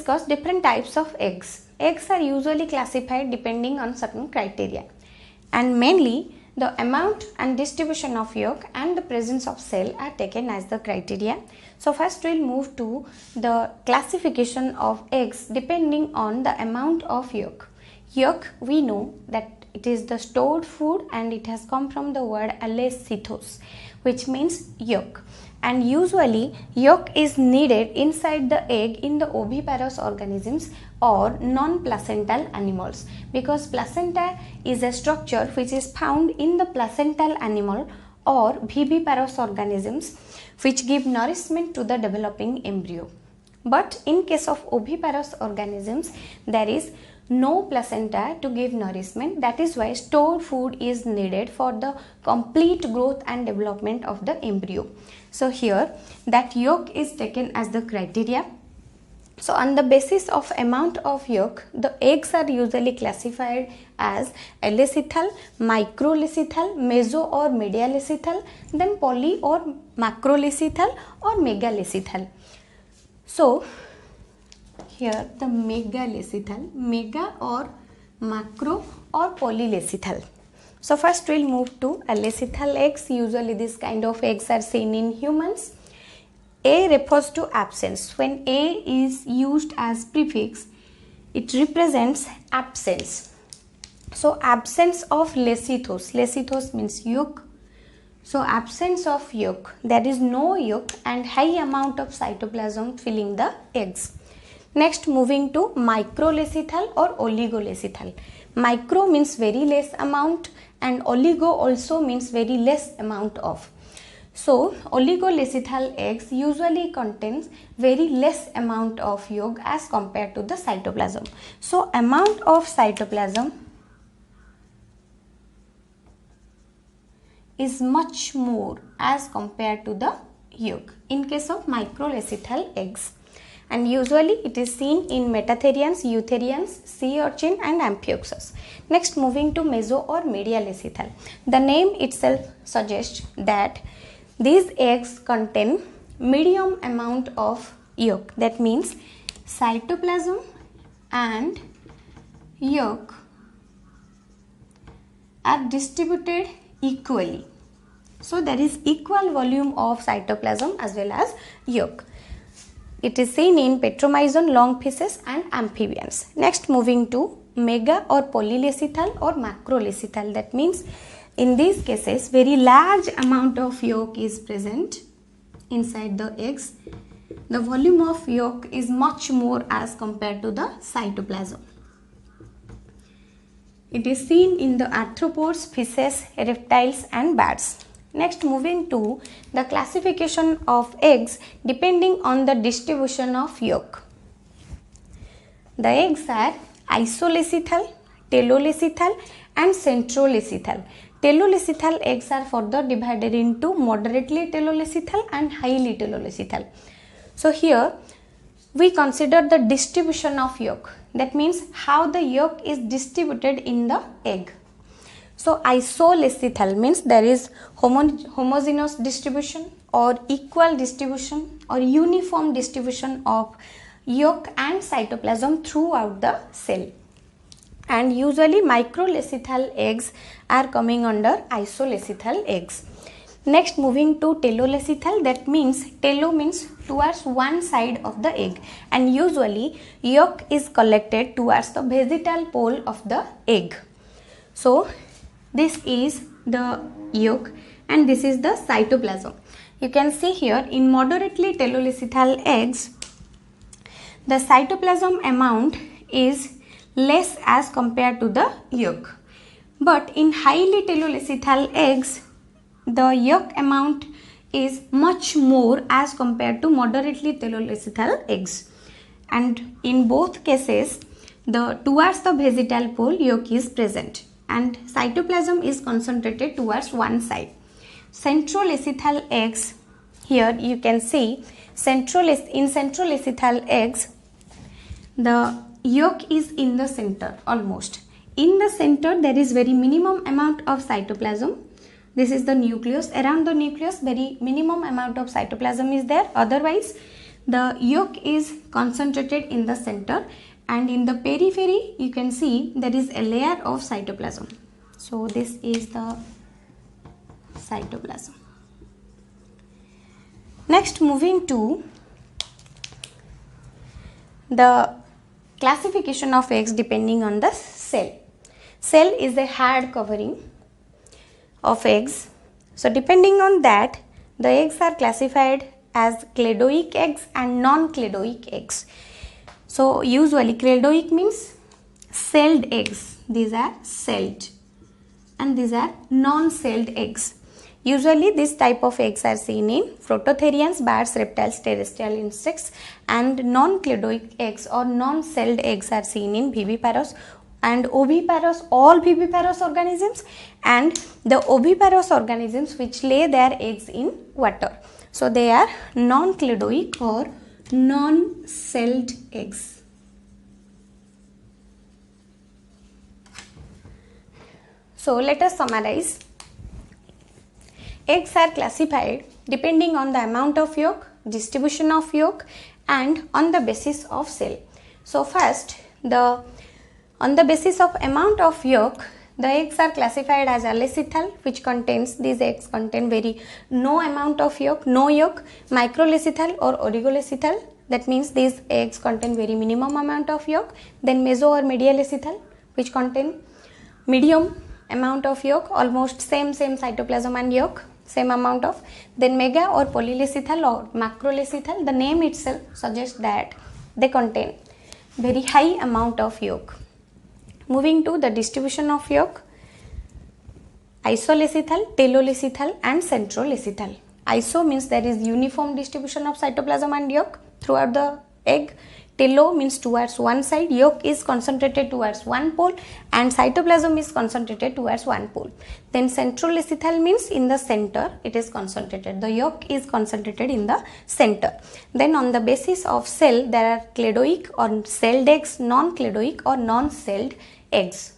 discuss different types of eggs. Eggs are usually classified depending on certain criteria, and mainly the amount and distribution of yolk and the presence of cell are taken as the criteria. So first we will move to the classification of eggs depending on the amount of yolk. Yolk, we know that it is the stored food and it has come from the word alesithos, which means yolk. And usually yolk is needed inside the egg in the oviparous organisms or non-placental animals, because placenta is a structure which is found in the placental animal or viviparous organisms which give nourishment to the developing embryo. But in case of oviparous organisms, there is no placenta to give nourishment. That is why stored food is needed for the complete growth and development of the embryo. So here that yolk is taken as the criteria. So on the basis of amount of yolk, the eggs are usually classified as alecythal, microlecithal, meso or medialecithal, then poly or macrolecithal or megalecithal. So here the megalecithal, mega or macro or polylecithal. So first we will move to alecythal eggs. Usually this kind of eggs are seen in humans. A refers to absence. When A is used as prefix, it represents absence. So absence of lecithos. Lecithos means yolk. So absence of yolk. There is no yolk and high amount of cytoplasm filling the eggs. Next, moving to microlecithal or oligolecithal. Micro means very less amount and oligo also means very less amount of. So oligolecithal eggs usually contains very less amount of yolk as compared to the cytoplasm. So amount of cytoplasm is much more as compared to the yolk in case of microlecithal eggs. And usually it is seen in metatherians, eutherians, sea urchin and amphioxus. Next, moving to meso or medialecithal. The name itself suggests that these eggs contain medium amount of yolk. That means cytoplasm and yolk are distributed equally. So there is equal volume of cytoplasm as well as yolk. It is seen in petromyzon, lungfishes and amphibians. Next, moving to mega or polylecithal or macrolecithal. That means in these cases very large amount of yolk is present inside the eggs. The volume of yolk is much more as compared to the cytoplasm. It is seen in the arthropods, fishes, reptiles and bats. Next, moving to the classification of eggs depending on the distribution of yolk. The eggs are isolecithal, telolecithal and centrolecithal. Telolecithal eggs are further divided into moderately telolecithal and highly telolecithal. So here we consider the distribution of yolk. That means how the yolk is distributed in the egg. So isolecithal means there is homogeneous distribution or equal distribution or uniform distribution of yolk and cytoplasm throughout the cell. And usually microlecithal eggs are coming under isolecithal eggs. Next, moving to telolecithal. That means telo means towards one side of the egg, and usually yolk is collected towards the vesical pole of the egg. So this is the yolk and this is the cytoplasm. You can see here in moderately telolecithal eggs, the cytoplasm amount is less as compared to the yolk. But in highly telolecithal eggs, the yolk amount is much more as compared to moderately telolecithal eggs. And in both cases, towards the vesical pole yolk is present and cytoplasm is concentrated towards one side. Centrolecithal eggs, here you can see in centrolecithal eggs, the yolk is in the center almost. In the center there is very minimum amount of cytoplasm. This is the nucleus. Around the nucleus very minimum amount of cytoplasm is there. Otherwise the yolk is concentrated in the center, and in the periphery you can see there is a layer of cytoplasm. So this is the cytoplasm. Next, moving to the classification of eggs depending on the cell. Cell is a hard covering of eggs. So depending on that, the eggs are classified as cladoic eggs and non-cladoic eggs. So usually cladoic means celled eggs. These are celled, and these are non-celled eggs. Usually this type of eggs are seen in prototherians, birds, reptiles, terrestrial insects, and non-cladoic eggs or non-celled eggs are seen in viviparous and oviparous, all viviparous organisms, and the oviparous organisms which lay their eggs in water. So they are non-cladoic or non-celled eggs. So let us summarize. Eggs are classified depending on the amount of yolk, distribution of yolk, and on the basis of cell. So first, on the basis of amount of yolk, the eggs are classified as alecythal, which contains, these eggs contain very no amount of yolk, no yolk, microlecythal or oligolecythal, that means these eggs contain very minimum amount of yolk, then meso or medialecythal, which contain medium amount of yolk, almost same cytoplasm and yolk, same amount of, then mega or polylecythal or macrolecythal, the name itself suggests that they contain very high amount of yolk. Moving to the distribution of yolk, isolecythal, telolecythal and centrolecythal. Iso means there is uniform distribution of cytoplasm and yolk throughout the egg. Telo means towards one side, yolk is concentrated towards one pole and cytoplasm is concentrated towards one pole. Then centrolecythal means in the center it is concentrated, the yolk is concentrated in the center. Then on the basis of cell, there are cladoic or celled eggs, non-cladoic or non-celled eggs.